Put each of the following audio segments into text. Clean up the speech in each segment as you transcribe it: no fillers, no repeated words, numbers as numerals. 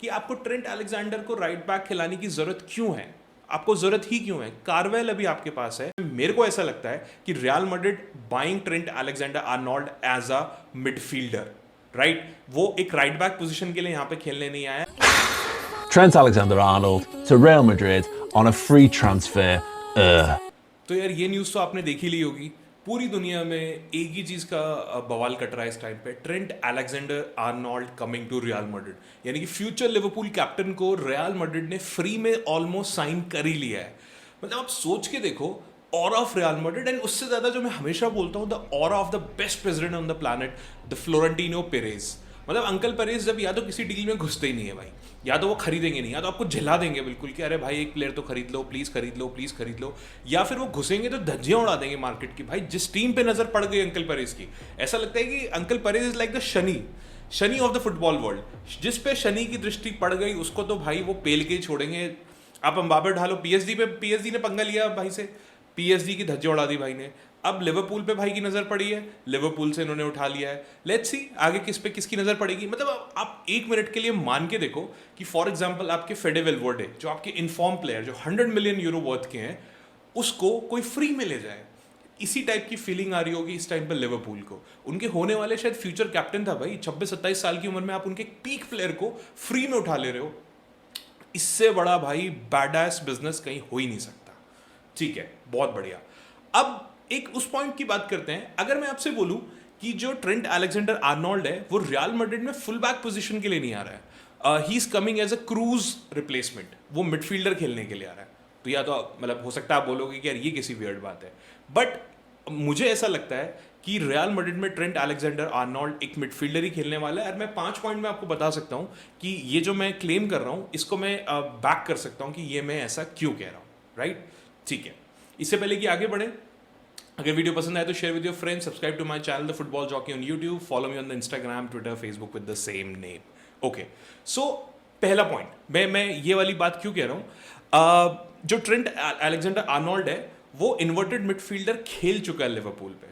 कि आपको Trent Alexander को राइट बैक खिलाने की जरूरत क्यों है, आपको जरूरत ही क्यों है। कार्वेल अभी आपके पास है। मेरे को ऐसा लगता है कि Real Madrid buying Trent Alexander Arnold as a midfielder, right, वो एक राइट बैक पोजीशन के लिए यहाँ पे खेलने नहीं आया। Trent Alexander-Arnold to Real Madrid on a free transfer. तो यार ये न्यूज़ तो आपने देखी ली होगी, पूरी दुनिया में एक ही चीज़ का बवाल कट रहा है इस टाइम पे, Trent Alexander Arnold coming to Real Madrid, यानी कि फ्यूचर लिवरपूल कैप्टन को रियल मैड्रिड ने फ्री में ऑलमोस्ट साइन कर ही लिया है। मतलब आप सोच के देखो, aura of Real Madrid, and उससे ज़्यादा जो मैं हमेशा बोलता हूँ, the aura of the best president on the planet, the Florentino Perez. मतलब अंकल पेरेज जब या तो किसी डील में घुसते ही नहीं है भाई, या तो वो खरीदेंगे नहीं, या तो आपको झिला देंगे बिल्कुल कि अरे भाई एक प्लेयर तो खरीद लो प्लीज़, खरीद लो प्लीज़, खरीद लो, या फिर वो घुसेंगे तो धज्जियां उड़ा देंगे मार्केट की। भाई जिस टीम पे नजर पड़ गई अंकल पेरेज की, ऐसा लगता है कि uncle Perez is like the Shani of the football world. जिस पे शनि की दृष्टि पड़ गई उसको तो भाई वो पेल के ही छोड़ेंगे। आप अंबाबे ढालो, पीएसडी ने पंगा लिया भाई से, पीएसडी की धज्जियां उड़ा दी भाई ने। अब लिवरपूल पे भाई की नजर पड़ी है, लिवरपूल से इन्होंने उठा लिया है। लेट्स सी आगे किस पे किसकी नजर पड़ेगी। मतलब आप एक मिनट के लिए मान के देखो कि फॉर एग्जांपल आपके फेडे वेल्वर्डे, जो आपके इनफॉर्म प्लेयर जो 100 मिलियन यूरो वर्थ के हैं, उसको कोई फ्री में ले जाए। इसी टाइप की फीलिंग आ रही होगी इस टाइम पर लिवरपूल को। उनके होने वाले शायद फ्यूचर कैप्टन था भाई, 26-27 साल की उम्र में आप उनके पीक प्लेयर को फ्री में उठा ले रहे हो। इससे बड़ा भाई बैडास बिजनेस कहीं हो ही नहीं सकता। ठीक है, बहुत बढ़िया। अब एक उस पॉइंट की बात करते हैं। अगर मैं आपसे बोलूं कि जो ट्रेंट अलेक्जेंडर आर्नोल्ड है वो रियल मैड्रिड में फुल बैक पोजीशन के लिए नहीं आ रहा है, he is coming as a Kroos replacement, वो मिडफील्डर खेलने के लिए आ रहा है। तो या तो मतलब हो सकता है आप बोलोगे कि यार ये किसी वियर्ड बात है, बट मुझे ऐसा लगता है कि रियल मैड्रिड में ट्रेंट अलेक्जेंडर आर्नोल्ड एक मिडफील्डर ही खेलने वाला है। और मैं 5 पॉइंट में आपको बता सकता हूं कि ये जो मैं क्लेम कर रहा हूं इसको मैं बैक कर सकता हूं कि ये मैं ऐसा क्यों कह रहा हूं, राइट। ठीक है, इससे पहले कि आगे बढ़े, अगर वीडियो पसंद आए तो share with your friends, subscribe to my channel the football jockey on YouTube, follow me on the Instagram, Twitter, Facebook with the same name. Okay, so पहला पॉइंट, मैं ये वाली बात क्यों कह रहा हूं, जो ट्रेंट अलेक्जेंडर आर्नोल्ड है वो इन्वर्टेड मिडफील्डर खेल चुका है लिवरपूल पे।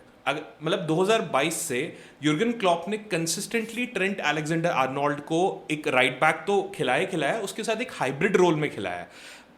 मतलब 2022 से यूर्गन क्लॉप ने कंसिस्टेंटली ट्रेंट अलेक्जेंडर आर्नोल्ड को एक राइट बैक तो खिलाया, उसके साथ एक हाइब्रिड रोल में खिलाया।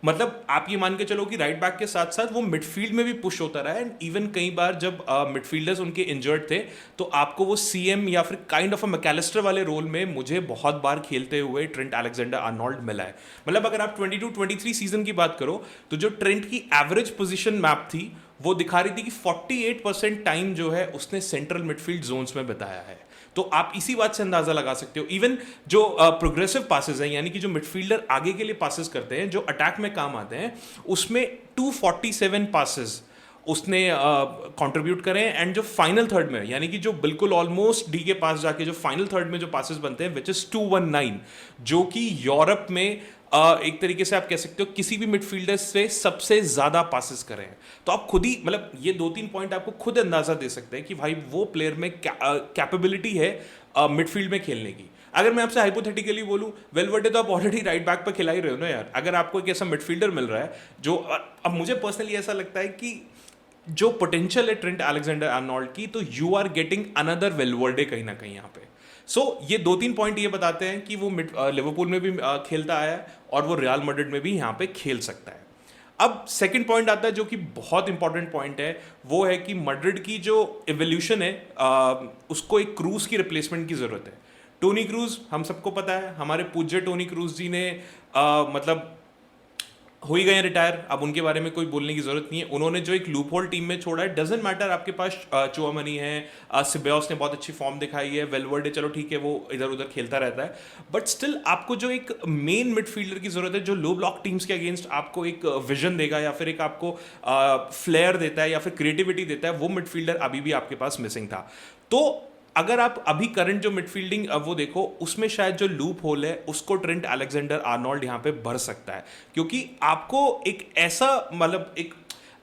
मतलब आप ये मान के चलो कि राइट बैक के साथ साथ वो मिडफील्ड में भी पुश होता रहा है। एंड इवन कई बार जब मिडफील्डर्स उनके इंजर्ड थे तो आपको वो सीएम या फिर काइंड ऑफ अ मैकेलिस्टर वाले रोल में मुझे बहुत बार खेलते हुए ट्रेंट अलेक्जेंडर आर्नोल्ड मिला है। मतलब अगर आप 22-23 सीजन की बात करो तो जो ट्रेंट की एवरेज पोजीशन मैप थी वो दिखा रही थी कि 48% टाइम जो है उसने सेंट्रल मिडफील्ड जोन्स में बिताया है। तो आप इसी बात से अंदाजा लगा सकते हो। इवन जो प्रोग्रेसिव पासेस हैं, यानी कि जो मिडफील्डर आगे के लिए पासेस करते हैं जो अटैक में काम आते हैं, उसमें 247 पासेस उसने कंट्रीब्यूट करें। एंड जो फाइनल थर्ड में, यानी कि जो बिल्कुल ऑलमोस्ट डी के पास जाके जो फाइनल थर्ड में जो पासेस बनते हैं, विच इज 219, जो कि यूरोप में एक तरीके से आप कह सकते हो किसी भी मिडफील्डर से सबसे ज्यादा पासेस करें। तो आप खुद ही मतलब ये 2-3 पॉइंट आपको खुद अंदाजा दे सकते हैं कि भाई वो प्लेयर में कैपेबिलिटी है मिडफील्ड में खेलने की। अगर मैं आपसे हाइपोथेटिकली बोलूं, वेलवर्डे तो आप ऑलरेडी राइट बैक पर खिला ही रहे हो ना यार। अगर आपको एक ऐसा मिडफील्डर मिल रहा है जो, अब मुझे पर्सनली ऐसा लगता है कि जो पोटेंशियल है ट्रेंट अलेक्जेंडर आर्नोल्ड की, तो you are getting another Valverde कहीं ना कहीं यहाँ पे। सो ये 2-3 पॉइंट ये बताते हैं कि वो लिवरपूल में भी खेलता आया है और वो रियल मैड्रिड में भी यहाँ पे खेल सकता है। अब सेकंड पॉइंट आता है जो कि बहुत इंपॉर्टेंट पॉइंट है, वो है कि मैड्रिड की जो इवोल्यूशन है उसको एक क्रूज की रिप्लेसमेंट की जरूरत है। टोनी क्रूज हम सबको पता है, हमारे पूज्य टोनी क्रूज जी ने मतलब हो ही गए रिटायर, अब उनके बारे में कोई बोलने की जरूरत नहीं है। उन्होंने जो एक लूप होल टीम में छोड़ा है, डजेंट मैटर आपके पास चुआमनी है, सिबेओस ने बहुत अच्छी फॉर्म दिखाई है, वेलवर्डे चलो ठीक है वो इधर उधर खेलता रहता है, बट स्टिल आपको जो एक मेन मिडफील्डर की जरूरत है जो लो ब्लॉक टीम्स के अगेंस्ट आपको एक विजन देगा या फिर एक आपको फ्लेयर देता है या फिर क्रिएटिविटी देता है, वो मिडफील्डर अभी भी आपके पास मिसिंग था। तो अगर आप अभी करंट जो मिडफील्डिंग वो देखो, उसमें शायद जो लूप होल है उसको ट्रेंट अलेक्जेंडर आर्नोल्ड यहाँ पे भर सकता है, क्योंकि आपको एक ऐसा मतलब एक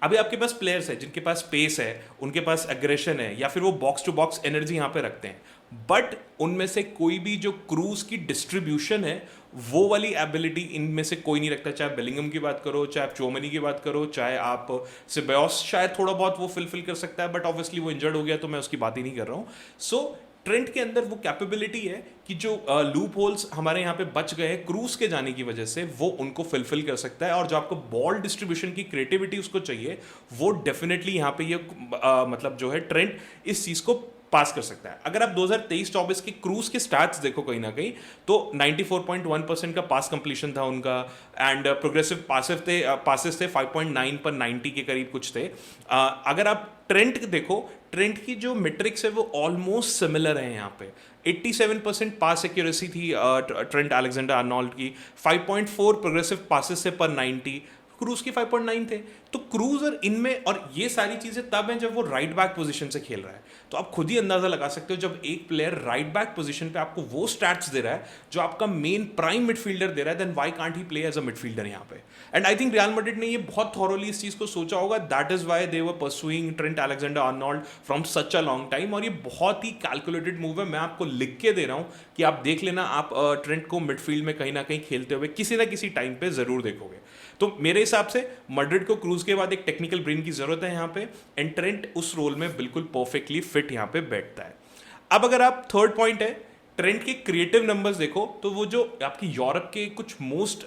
अभी आपके पास प्लेयर्स है जिनके पास पेस है, उनके पास एग्रेशन है या फिर वो बॉक्स टू बॉक्स एनर्जी यहाँ पे रखते हैं, बट उनमें से कोई भी जो क्रूज की डिस्ट्रीब्यूशन है वो वाली एबिलिटी इनमें से कोई नहीं रखता। चाहे बेलिंगम की बात करो, चाहे आप चोमनी की बात करो, चाहे आप सिबेओस, शायद थोड़ा बहुत वो फिल कर सकता है, बट ऑब्वियसली वो इंजर्ड हो गया तो मैं उसकी बात ही नहीं कर रहा हूँ। सो ट्रेंट के अंदर वो कैपेबिलिटी है कि जो लूप होल्स हमारे यहाँ पे बच गए हैं क्रूज के जाने की वजह से, वो उनको फिलफिल कर सकता है, और जो आपको बॉल डिस्ट्रीब्यूशन की क्रिएटिविटी उसको चाहिए, वो डेफिनेटली यहाँ पे ये मतलब जो है ट्रेंट इस चीज़ को पास कर सकता है। अगर आप 2023-24 के क्रूज के स्टैट्स देखो कहीं ना कहीं, तो 94.1% का पास कंप्लीशन था उनका, एंड प्रोग्रेसिव पासेस थे 5.9 पर 90 के करीब कुछ थे। अगर आप ट्रेंट देखो, ट्रेंट की जो मेट्रिक्स है वो ऑलमोस्ट सिमिलर है यहाँ पे। 87% पास एक्यूरेसी थी ट्रेंट अलेक्जेंडर आर्नोल्ड की, 5.4 प्रोग्रेसिव पासेस थे पर 90, क्रूज की 5.9 थे। तो क्रूज और इनमें, और ये सारी चीजें तब हैं जब वो राइट बैक पोजीशन से खेल रहा है। तो आप खुद ही अंदाजा लगा सकते हो, जब एक प्लेयर राइट बैक पोजीशन पे आपको वो स्टैट्स दे रहा है जो आपका मेन प्राइम मिडफील्डर दे रहा है, then why can't he play as a midfielder यहाँ पे। And I think Real Madrid ने ये बहुत थॉरोली इस चीज को सोचा होगा, that is why they were pursuing Trent Alexander Arnold from such a long time. और ये बहुत ही कैलकुलेटेड मूव है, मैं आपको लिख के दे रहा हूँ कि आप देख लेना, आप ट्रेंट को मिडफील्ड में कहीं ना कहीं खेलते हुए किसी ना किसी टाइम पे जरूर देखोगे। तो मेरे हिसाब से मैड्रिड को क्रूज के बाद एक टेक्निकल ब्रेन की जरूरत है यहाँ पे, एंड ट्रेंट उस रोल में बिल्कुल परफेक्टली फिट यहाँ पे बैठता है। अब अगर आप थर्ड पॉइंट है, ट्रेंट के क्रिएटिव नंबर्स देखो, तो वो जो आपकी यूरोप के कुछ मोस्ट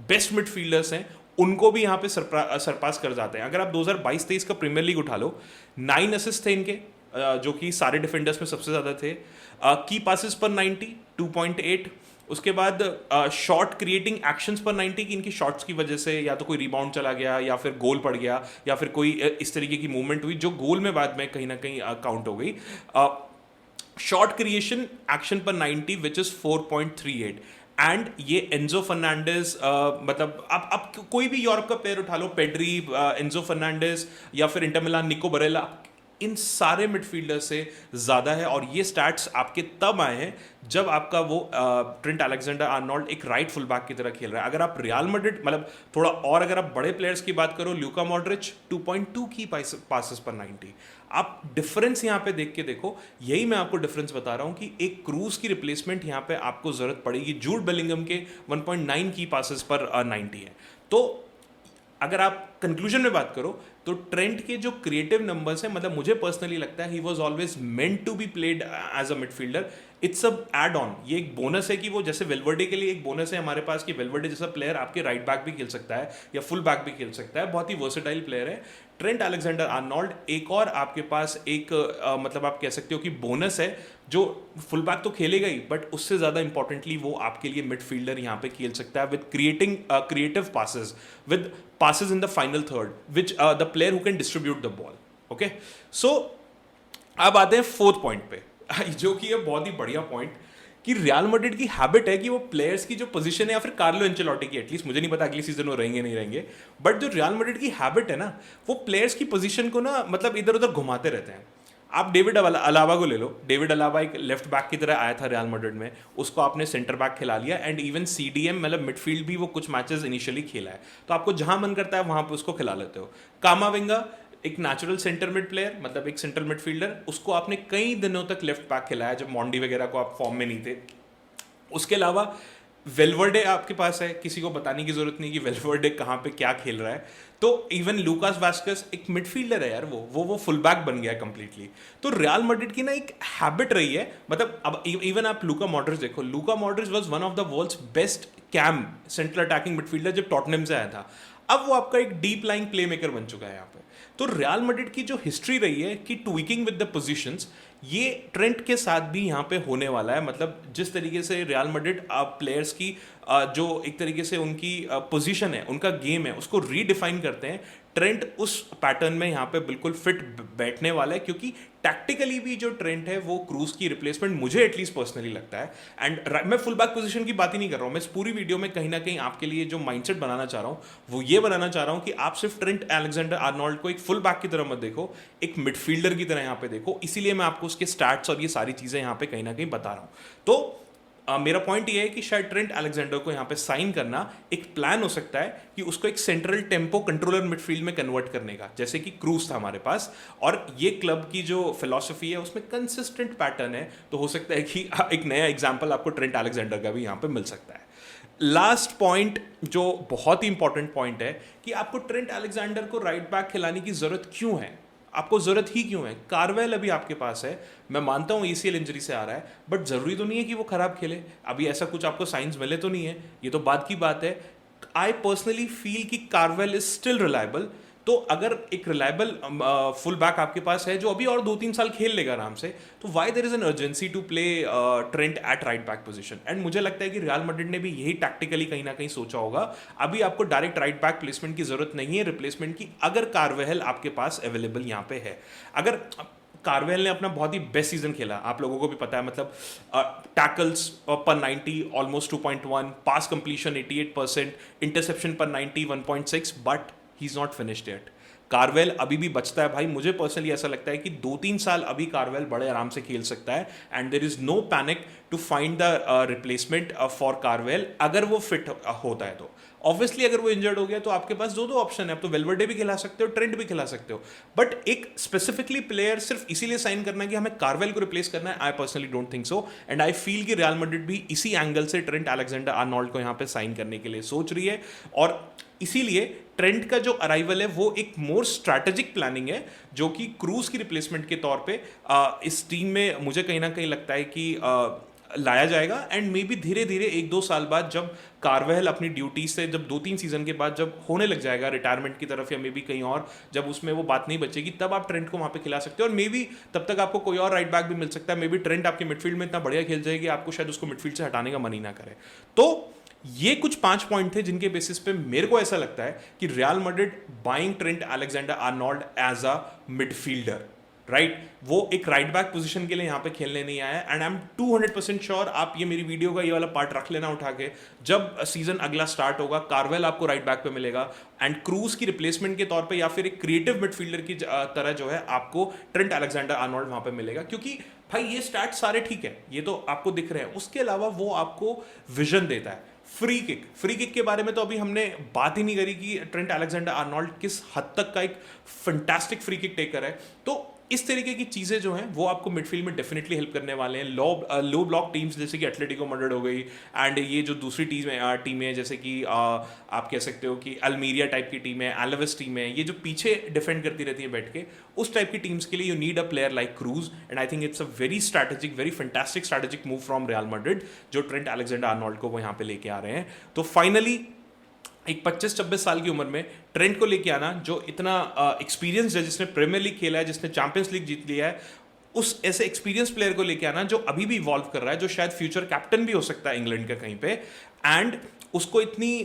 बेस्ट मिडफील्डर्स हैं उनको भी यहाँ पे सरपास कर जाते हैं। अगर आप 2022-23 का प्रीमियर लीग उठा लो, 9 असिस्ट थे इनके, जो कि सारे डिफेंडर्स में सबसे ज़्यादा थे। की पासिस पर 90, 2.8। उसके बाद शॉट क्रिएटिंग एक्शंस पर 90 की इनकी शॉट्स की वजह से या तो कोई रिबाउंड चला गया या फिर गोल पड़ गया या फिर कोई इस तरीके की मूवमेंट हुई जो गोल में बाद में कहीं ना कहीं काउंट हो गई। शॉट क्रिएशन एक्शन पर 90 विच इज 4.38। एंड ये एंजो फर्नांडिस, मतलब आप कोई भी यूरोप का प्लेयर उठा लो, पेड्री, एंजो फर्नांडिस या फिर इंटर मिलान निको बरेला, इन सारे मिडफील्डर से ज़्यादा है। और ये स्टैट्स आपके तब आए हैं जब आपका वो ट्रेंट अलेक्जेंडर आर्नोल्ड एक राइट फुल बैक की तरह खेल रहा है। अगर आप रियल मैड्रिड, मतलब थोड़ा और अगर आप बड़े प्लेयर्स की बात करो, लूका मॉड्रिच 2.2 की पासेस पर 90। आप डिफरेंस यहाँ पे देख के देखो, यही मैं आपको डिफरेंस बता रहा हूँ कि एक क्रूज की रिप्लेसमेंट यहाँ पे आपको जरूरत पड़ेगी। जूड बेलिंगम के 1.9 की पासेस पर 90 है। तो अगर आप कंक्लूजन में बात करो तो ट्रेंट के जो क्रिएटिव नंबर्स हैं, मतलब मुझे पर्सनली लगता है he was always meant to be played as a midfielder. It's a add on, ये एक बोनस है कि वो, जैसे वेलवर्डे के लिए एक बोनस है हमारे पास कि वेलवर्डे जैसा प्लेयर आपके राइट बैक भी खेल सकता है या फुल बैक भी खेल सकता है, बहुत ही वर्सेटाइल प्लेयर है। ट्रेंट अलेक्जेंडर आर्नोल्ड एक और आपके पास एक मतलब आप कह सकते हो कि बोनस है, जो फुल बैक तो खेलेगा ही, बट उससे ज़्यादा इंपॉर्टेंटली वो आपके लिए मिडफील्डर यहाँ पे खेल सकता है with creative passes, with passes in the final third, which the player who can distribute the ball. Okay, so अब आते हैं फोर्थ पॉइंट पे, जो कि है बहुत ही बढ़िया पॉइंट, कि रियल मैड्रिड की हैबिट है कि वो प्लेयर्स की जो पोजीशन है, या फिर कार्लो एंचेलोटी की, एटलीस्ट मुझे नहीं पता अगली सीजन वो रहेंगे नहीं रहेंगे, बट जो रियल मैड्रिड की हैबिट है ना, वो प्लेयर्स की पोजीशन को ना मतलब इधर उधर घुमाते रहते हैं। आप डेविड अलावा को ले लो, डेविड अलावा एक लेफ्ट बैक की तरह आया था रियल मैड्रिड में, उसको आपने सेंटर बैक खिला लिया, एंड इवन सीडीएम मतलब मिडफील्ड भी वो कुछ मैचेस इनिशियली खेला है, तो आपको जहां मन करता है वहां पे उसको खिला लेते हो। कामाविंगा एक नेचुरल सेंटर मिड प्लेयर, मतलब एक सेंट्रल मिडफील्डर, उसको आपने कई दिनों तक लेफ्ट बैक खिलाया जब मॉन्डी वगैरह को आप फॉर्म में नहीं थे। उसके अलावा वेलवर्डे आपके पास है, किसी को बताने की जरूरत नहीं कि वेलवर्डे कहाँ पे क्या खेल रहा है। तो इवन लूकास वास्केस एक मिडफील्डर है यार, वो फुल बैक बन गया है कंप्लीटली। तो रियल मैड्रिड की ना एक हैबिट रही है, मतलब अब इवन आप लूका मॉड्रिच देखो, Luka Modric was one of the world's best CAM central attacking midfielder जब टॉटनहम से आया था। अब वो आपका एक डीप लाइन प्ले मेकर बन चुका है यहाँ पे। तो रियल मैड्रिड की जो हिस्ट्री रही है कि ट्विकिंग विद द पोजीशंस, ये ट्रेंट के साथ भी यहाँ पे होने वाला है। मतलब जिस तरीके से रियल मैड्रिड प्लेयर्स की जो एक तरीके से उनकी पोजीशन है, उनका गेम है, उसको रीडिफाइन करते हैं, ट्रेंट उस पैटर्न में यहाँ पे बिल्कुल फिट बैठने वाला है, क्योंकि टैक्टिकली भी जो ट्रेंट है वो क्रूज की रिप्लेसमेंट मुझे एटलीस्ट पर्सनली लगता है। एंड मैं फुल बैक पोजीशन की बात ही नहीं कर रहा हूँ, मैं इस पूरी वीडियो में कहीं ना कहीं आपके लिए जो माइंडसेट बनाना चाह रहा हूँ वो ये बनाना चाह रहा हूँ कि आप सिर्फ ट्रेंट अलेक्जेंडर आर्नोल्ड को एक फुल बैक की तरह मत देखो, एक मिडफील्डर की तरह यहाँ पे देखो। इसीलिए मैं आपको उसके स्टैट्स और ये सारी चीजें यहाँ पे कहीं ना कहीं बता रहा हूँ। तो मेरा पॉइंट ये है कि शायद ट्रेंट अलेक्जेंडर को यहाँ पे साइन करना एक प्लान हो सकता है कि उसको एक सेंट्रल टेम्पो कंट्रोलर मिडफील्ड में कन्वर्ट करने का, जैसे कि क्रूज था हमारे पास। और ये क्लब की जो फिलॉसफी है उसमें कंसिस्टेंट पैटर्न है, तो हो सकता है कि एक नया एग्जाम्पल आपको ट्रेंट अलेक्जेंडर का भी यहाँ पे मिल सकता है। लास्ट पॉइंट जो बहुत ही इंपॉर्टेंट पॉइंट है कि आपको ट्रेंट अलेक्जेंडर को राइट बैक खिलाने की जरूरत क्यों है। आपको ज़रूरत ही क्यों है? कार्वेल अभी आपके पास है, मैं मानता हूँ ACL इंजरी से आ रहा है, बट ज़रूरी तो नहीं है कि वो ख़राब खेले। अभी ऐसा कुछ आपको साइंस मिले तो नहीं है, ये तो बाद की बात है। आई पर्सनली फील कि कार्वेल इज स्टिल रिलायबल। तो अगर एक रिलायबल फुल बैक आपके पास है जो अभी और 2-3 साल खेल लेगा आराम से, तो why there is an urgency to play Trent at right back position. And मुझे लगता है कि रियल मैड्रिड ने भी यही टैक्टिकली कहीं ना कहीं सोचा होगा। अभी आपको डायरेक्ट राइट बैक प्लेसमेंट की जरूरत नहीं है, रिप्लेसमेंट की, अगर कार्वेल आपके पास अवेलेबल यहाँ पे है। अगर कार्वेल ने अपना बहुत ही बेस्ट सीजन खेला, आप लोगों को भी पता है, मतलब टैकल्स पर 90 ऑलमोस्ट 2.1, पास कंप्लीशन 88%, इंटरसेप्शन पर 90 1.6, but he is not finished yet. कार्वेल अभी भी बचता है भाई। मुझे पर्सनली ऐसा लगता है कि 2-3 साल अभी कार्वेल बड़े आराम से खेल सकता है, and there is no panic to find the replacement for कार्वेल अगर वो फिट होता है तो। ऑब्वियसली अगर वो इंजर्ड हो गया तो आपके पास दो ऑप्शन है, आप तो वेलवर्डे भी खिला सकते हो, ट्रेंट भी खिला सकते हो, बट एक स्पेसिफिकली प्लेयर सिर्फ इसीलिए साइन करना है कि हमें कार्वेल को रिप्लेस करना है, I personally don't think so. And I feel कि रियल मैड्रिड भी इसी एंगल से ट्रेंट अलेक्जेंडर आर्नोल्ड को यहाँ पे साइन करने के लिए सोच रही है, और इसीलिए ट्रेंट का जो अराइवल है वो एक मोर स्ट्रैटेजिक प्लानिंग है, जो कि क्रूज की रिप्लेसमेंट के तौर पे इस टीम में मुझे कहीं ना कहीं लगता है कि लाया जाएगा। एंड मे बी धीरे धीरे 1-2 साल बाद जब कार्वेल अपनी ड्यूटी से, जब 2-3 सीजन के बाद जब होने लग जाएगा रिटायरमेंट की तरफ, या मे बी कहीं और जब उसमें वो बात नहीं बचेगी, तब आप ट्रेंट को वहां पे खिला सकते हो। और मे बी तब तक आपको कोई और राइट बैक भी मिल सकता है। मे बी ट्रेंट आपके मिडफील्ड में इतना बढ़िया खेल जाएगी आपको शायद उसको मिडफील्ड से हटाने का मन ही ना करे। तो ये कुछ 5 पॉइंट थे जिनके बेसिस पे मेरे को ऐसा लगता है कि Real Madrid buying Trent Alexander Arnold as a midfielder, right, वो एक राइट बैक पोजीशन के लिए यहाँ पे खेलने नहीं आया। एंड आई एम 200% श्योर, आप ये मेरी वीडियो का ये वाला पार्ट रख लेना उठा के, जब सीजन अगला स्टार्ट होगा कार्वेल आपको राइट बैक पे मिलेगा, एंड क्रूज की रिप्लेसमेंट के तौर पे या फिर एक क्रिएटिव मिडफील्डर की तरह जो है आपको ट्रेंट अलेक्जेंडर आर्नोल्ड वहां पे मिलेगा। क्योंकि भाई ये स्टैट सारे ठीक है, ये तो आपको दिख रहे हैं, उसके अलावा वो आपको विजन देता है। फ्री किक के बारे में तो अभी हमने बात ही नहीं करी कि ट्रेंट अलेक्जेंडर आर्नोल्ड किस हद तक का एक फंटास्टिक फ्री किक टेकर है। तो इस तरीके की चीज़ें जो हैं वो आपको मिडफील्ड में डेफिनेटली हेल्प करने वाले हैं। लो ब्लॉक टीम्स जैसे कि एटलेटिको मैड्रिड हो गई, एंड ये जो दूसरी टीमें हैं जैसे कि आप कह सकते हो कि अल्मीरिया टाइप की टीम है, एलवेस टीम है, ये जो पीछे डिफेंड करती रहती है बैठ के, उस टाइप की टीम्स के लिए you need a player like cruise. And I think it's a very strategic, very fantastic strategic move from real Madrid जो ट्रेंट अलेक्जेंडर आर्नोल्ड को वो यहाँ पे लेके आ रहे हैं। तो फाइनली एक 25-26 साल की उम्र में ट्रेंट को लेके आना, जो इतना एक्सपीरियंस है, जिसने प्रीमियर लीग खेला है, जिसने चैंपियंस लीग जीत लिया है, उस ऐसे एक्सपीरियंस प्लेयर को लेके आना जो अभी भी इवॉल्व कर रहा है, जो शायद फ्यूचर कैप्टन भी हो सकता है इंग्लैंड का कहीं पे, एंड उसको इतनी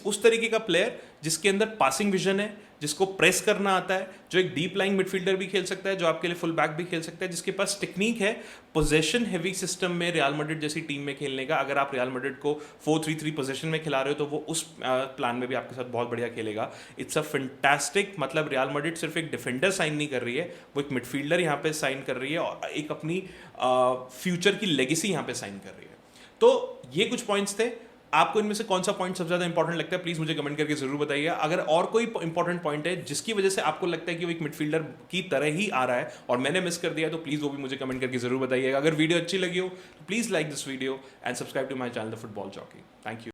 उस तरीके का प्लेयर जिसके अंदर पासिंग विजन है, जिसको प्रेस करना आता है, जो एक डीप लाइंग मिडफील्डर भी खेल सकता है, जो आपके लिए फुल बैक भी खेल सकता है, जिसके पास टेक्निक है पोजेशन हेवी सिस्टम में रियल मैड्रिड जैसी टीम में खेलने का। अगर आप रियल मैड्रिड को 4-3-3 पोजेशन में खिला रहे हो तो वो उस प्लान में भी आपके साथ बहुत बढ़िया खेलेगा। इट्स अ फैंटास्टिक, मतलब रियल मैड्रिड सिर्फ एक डिफेंडर साइन नहीं कर रही है, वो एक मिडफील्डर यहाँ पे साइन कर रही है और एक अपनी फ्यूचर की लेगेसी यहाँ पे साइन कर रही है। तो ये कुछ पॉइंट्स थे। आपको इनमें से कौन सा पॉइंट सबसे ज्यादा इंपॉर्टेंट लगता है, प्लीज मुझे कमेंट करके जरूर बताइए। अगर और कोई इंपॉर्टेंट पॉइंट है जिसकी वजह से आपको लगता है कि वो एक मिडफील्डर की तरह ही आ रहा है और मैंने मिस कर दिया, तो प्लीज वो भी मुझे कमेंट करके जरूर बताइएगा। अगर वीडियो अच्छी लगी हो तो please like this video and subscribe to my channel the football jockey. Thank you.